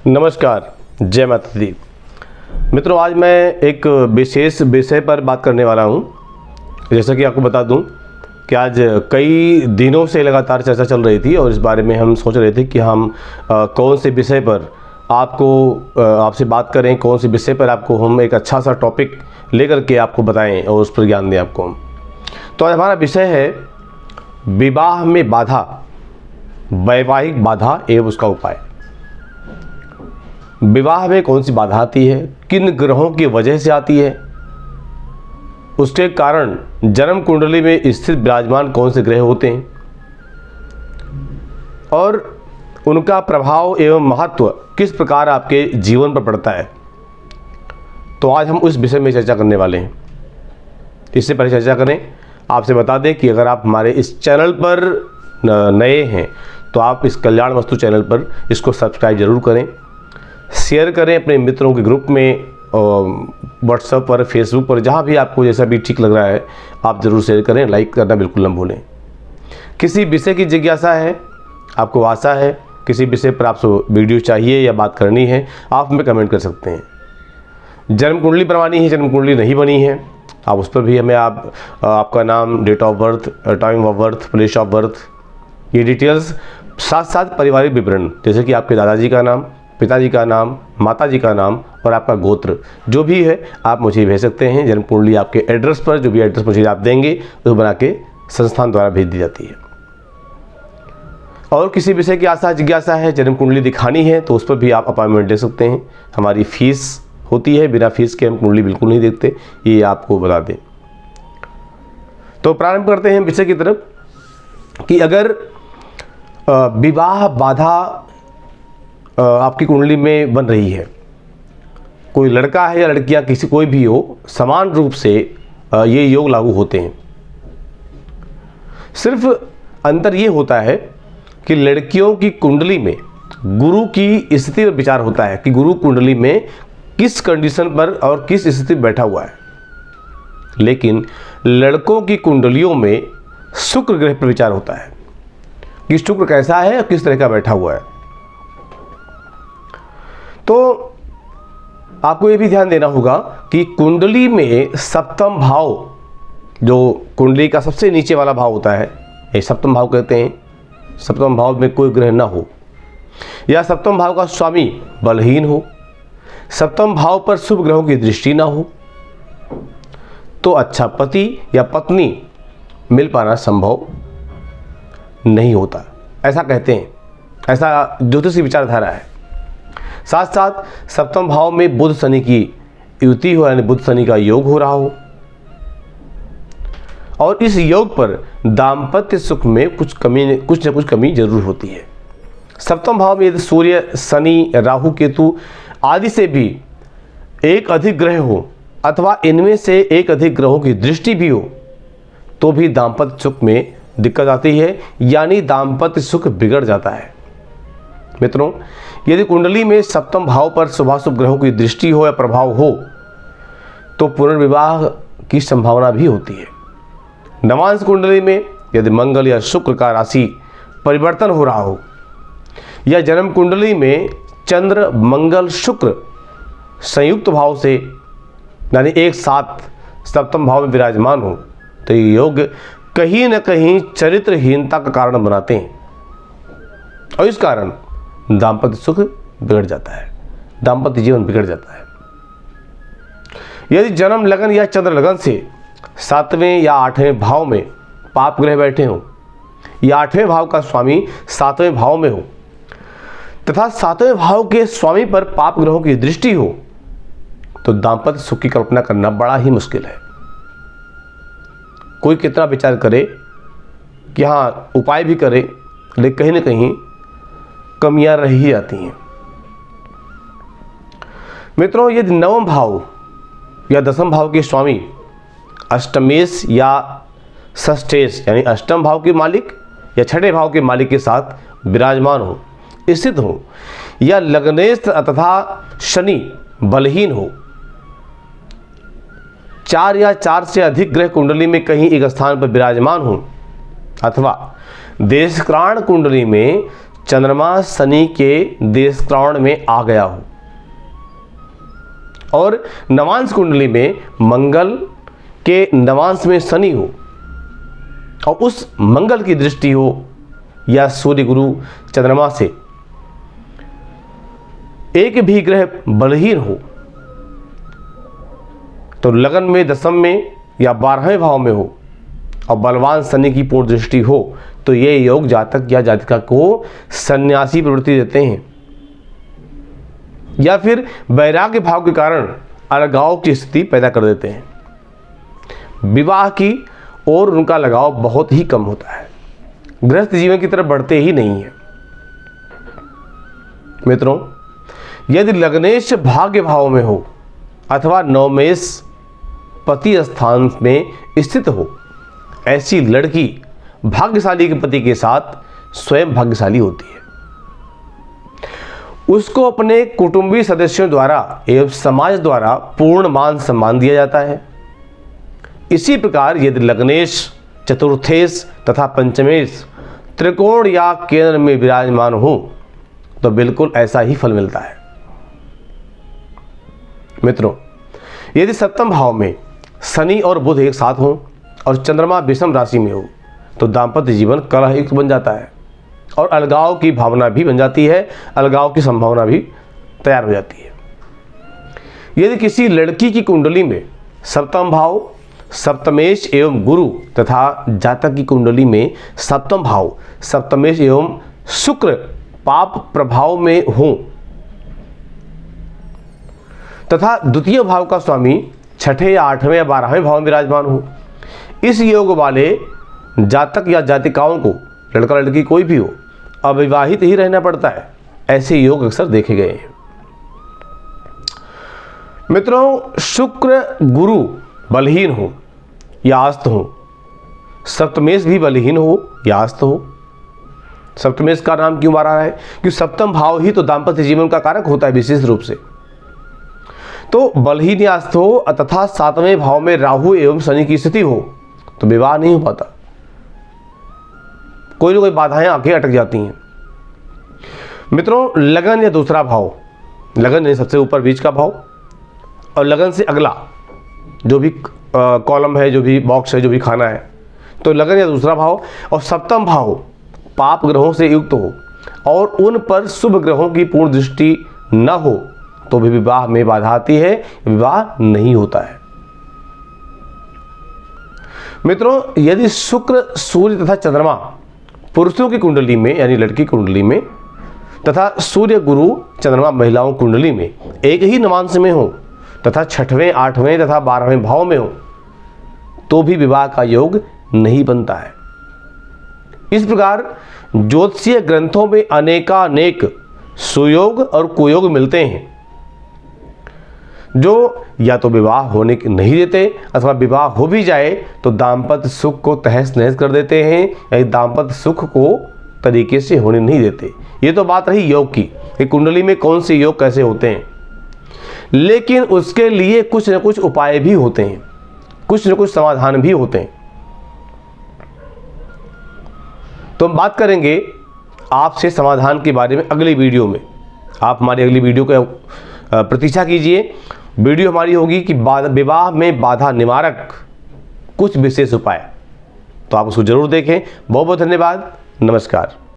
नमस्कार, जय माता दी। मित्रों, आज मैं एक विशेष विषय पर बात करने वाला हूं। जैसा कि आपको बता दूं कि आज कई दिनों से लगातार चर्चा चल रही थी और इस बारे में हम सोच रहे थे कि हम कौन से विषय पर आपसे बात करें, कौन से विषय पर आपको हम एक अच्छा सा टॉपिक लेकर के आपको बताएं और उस पर ज्ञान दें आपको। तो आज हमारा विषय है विवाह में बाधा, वैवाहिक बाधा एवं उसका उपाय। विवाह में कौन सी बाधा आती है, किन ग्रहों की वजह से आती है, उसके कारण जन्म कुंडली में स्थित विराजमान कौन से ग्रह होते हैं और उनका प्रभाव एवं महत्व किस प्रकार आपके जीवन पर पड़ता है। तो आज हम उस विषय में चर्चा करने वाले हैं। इससे पहले चर्चा करें, आपसे बता दें कि अगर आप हमारे इस चैनल पर नए हैं तो आप इस कल्याण वस्तु चैनल पर इसको सब्सक्राइब जरूर करें, शेयर करें अपने मित्रों के ग्रुप में, व्हाट्सएप पर, फेसबुक पर, जहाँ भी आपको जैसा भी ठीक लग रहा है आप ज़रूर शेयर करें। लाइक करना बिल्कुल न भूलें। किसी विषय की जिज्ञासा है, आपको आशा है किसी विषय पर आपको वीडियो चाहिए या बात करनी है, आप हमें कमेंट कर सकते हैं। जन्म कुंडली बनवानी है, जन्म कुंडली नहीं बनी है, आप उस पर भी हमें आपका नाम, date of birth, time of birth, place of birth, ये डिटेल्स, साथ साथ पारिवारिक विवरण जैसे कि आपके दादाजी का नाम, पिताजी का नाम, माताजी का नाम और आपका गोत्र जो भी है आप मुझे भेज सकते हैं। जन्म कुंडली आपके एड्रेस पर, जो भी एड्रेस मुझे आप देंगे वो बना के संस्थान द्वारा भेज दी जाती है। और किसी विषय की आशा जिज्ञासा है, जन्म कुंडली दिखानी है, तो उस पर भी आप अपॉइंटमेंट ले सकते हैं। हमारी फीस होती है, बिना फीस के हम कुंडली बिल्कुल नहीं देखते, ये आपको बता दें। तो प्रारंभ करते हैं विषय की तरफ कि अगर विवाह बाधा आपकी कुंडली में बन रही है, कोई लड़का है या लड़कियां, कोई भी हो, समान रूप से ये योग लागू होते हैं। सिर्फ अंतर ये होता है कि लड़कियों की कुंडली में गुरु की स्थिति पर विचार होता है कि गुरु कुंडली में किस कंडीशन पर और किस स्थिति में बैठा हुआ है। लेकिन लड़कों की कुंडलियों में शुक्र ग्रह पर विचार होता है कि शुक्र कैसा है और किस तरह का बैठा हुआ है। तो आपको ये भी ध्यान देना होगा कि कुंडली में सप्तम भाव, जो कुंडली का सबसे नीचे वाला भाव होता है, ये सप्तम भाव कहते हैं। सप्तम भाव में कोई ग्रह ना हो या सप्तम भाव का स्वामी बलहीन हो, सप्तम भाव पर शुभ ग्रहों की दृष्टि ना हो, तो अच्छा पति या पत्नी मिल पाना संभव नहीं होता, ऐसा कहते हैं। ऐसा ज्योतिष की विचारधारा है। साथ साथ सप्तम भाव में बुध शनि की युति हो, यानी बुध शनि का योग हो रहा हो, और इस योग पर दाम्पत्य सुख में कुछ न कुछ कमी जरूर होती है। सप्तम भाव में यदि सूर्य, शनि, राहु, केतु आदि से भी एक अधिक ग्रह हो अथवा इनमें से एक अधिक ग्रहों की दृष्टि भी हो तो भी दाम्पत्य सुख में दिक्कत आती है, यानी दाम्पत्य सुख बिगड़ जाता है। मित्रों, यदि कुंडली में सप्तम भाव पर शुभाशुभ ग्रहों की दृष्टि हो या प्रभाव हो तो पुनर्विवाह की संभावना भी होती है। नवांश कुंडली में यदि मंगल या शुक्र का राशि परिवर्तन हो रहा हो या जन्म कुंडली में चंद्र, मंगल, शुक्र संयुक्त भाव से यानी एक साथ सप्तम भाव में विराजमान हो तो ये योग कहीं न कहीं चरित्रहीनता का कारण बनाते हैं और इस कारण दाम्पत्य सुख बिगड़ जाता है, दाम्पत्य जीवन बिगड़ जाता है। यदि जन्म लगन या चंद्र लगन से 7वें या 8वें भाव में पाप ग्रह बैठे हों या 8वें भाव का स्वामी 7वें भाव में हो तथा 7वें भाव के स्वामी पर पाप ग्रहों की दृष्टि हो तो दाम्पत्य सुख की कल्पना करना बड़ा ही मुश्किल है। कोई कितना विचार करे कि हाँ उपाय भी करे, लेकिन कहीं न कहीं कमियां रह ही जाती हैं। मित्रों, यदि नवम भाव या दसम भाव के स्वामी अष्टमेश या षष्ठेश यानी अष्टम भाव के मालिक या छठे भाव के मालिक के साथ विराजमान हो, स्थित हो या लग्नेश तथा शनि बलहीन हो, 4 या 4 से अधिक ग्रह कुंडली में कहीं एक स्थान पर विराजमान हो अथवा देशक्राण कुंडली में चंद्रमा शनि के देशक्रमण में आ गया हो और नवांश कुंडली में मंगल के नवांश में शनि हो और उस मंगल की दृष्टि हो या सूर्य गुरु चंद्रमा से एक भी ग्रह बलहीन हो, तो लगन में, दशम में या 12वें भाव में हो और बलवान शनि की पूर्ण दृष्टि हो, तो ये योग जातक या जातिका को सन्यासी प्रवृत्ति देते हैं या फिर वैराग्य भाव के कारण अलगाव की स्थिति पैदा कर देते हैं। विवाह की ओर उनका लगाव बहुत ही कम होता है, गृहस्थ जीवन की तरफ बढ़ते ही नहीं है। मित्रों, यदि लग्नेश भाग्य भाव में हो अथवा नवमेश पति स्थान में स्थित हो, ऐसी लड़की भाग्यशाली के पति के साथ स्वयं भाग्यशाली होती है। उसको अपने कुटुंबी सदस्यों द्वारा एवं समाज द्वारा पूर्ण मान सम्मान दिया जाता है। इसी प्रकार यदि लग्नेश, चतुर्थेश तथा पंचमेश त्रिकोण या केंद्र में विराजमान हो तो बिल्कुल ऐसा ही फल मिलता है। मित्रों, यदि सप्तम भाव में शनि और बुध एक साथ हो और चंद्रमा विषम राशि में हो तो दाम्पत्य जीवन कलहयुक्त बन जाता है और अलगाव की भावना भी बन जाती है, अलगाव की संभावना भी तैयार हो जाती है। यदि किसी लड़की की कुंडली में सप्तम भाव सप्तमेश एवं गुरु तथा जातक की कुंडली में सप्तम भाव सप्तमेश एवं शुक्र पाप प्रभाव में हो तथा द्वितीय भाव का स्वामी छठे या 8वें या 12वें भाव में विराजमान हो, इस योग वाले जातक या जातिकाओं को, लड़का लड़की कोई भी हो, अविवाहित ही रहना पड़ता है। ऐसे योग अक्सर देखे गए हैं। मित्रों, शुक्र गुरु बलहीन हो या आस्त हो, सप्तमेश भी बलहीन हो या आस्त हो। सप्तमेश का नाम क्यों आ रहा है? क्योंकि सप्तम भाव ही तो दाम्पत्य जीवन का कारक होता है विशेष रूप से। तो बलहीन या आस्त हो तथा 7वें भाव में राहु एवं शनि की स्थिति हो तो विवाह नहीं हो पाता, कोई ना कोई बाधाएं आके अटक जाती हैं। मित्रों, लगन या दूसरा भाव, लगन यानी सबसे ऊपर बीच का भाव और लगन से अगला जो भी कॉलम है, जो भी बॉक्स है, जो भी खाना है, तो लगन या दूसरा भाव और सप्तम भाव पाप ग्रहों से युक्त हो और उन पर शुभ ग्रहों की पूर्ण दृष्टि न हो तो भी विवाह में बाधा आती है, विवाह नहीं होता है। मित्रों, यदि शुक्र, सूर्य तथा चंद्रमा पुरुषों की कुंडली में यानी लड़की कुंडली में तथा सूर्य गुरु चंद्रमा महिलाओं कुंडली में एक ही नवांश में हो तथा 6वें, 8वें तथा 12वें भाव में हो तो भी विवाह का योग नहीं बनता है। इस प्रकार ज्योतिषीय ग्रंथों में अनेकानेक सुयोग और कुयोग मिलते हैं जो या तो विवाह होने के नहीं देते अथवा विवाह हो भी जाए तो दाम्पत्य सुख को तहस नहस कर देते हैं या दाम्पत्य सुख को तरीके से होने नहीं देते। ये तो बात रही योग की कि कुंडली में कौन से योग कैसे होते हैं, लेकिन उसके लिए कुछ न कुछ उपाय भी होते हैं, कुछ न कुछ समाधान भी होते हैं। तो हम बात करेंगे आपसे समाधान के बारे में अगली वीडियो में। आप हमारी अगली वीडियो को प्रतीक्षा कीजिए। वीडियो हमारी होगी कि विवाह में बाधा निवारक कुछ विशेष उपाय, तो आप उसको जरूर देखें। बहुत बहुत धन्यवाद। नमस्कार।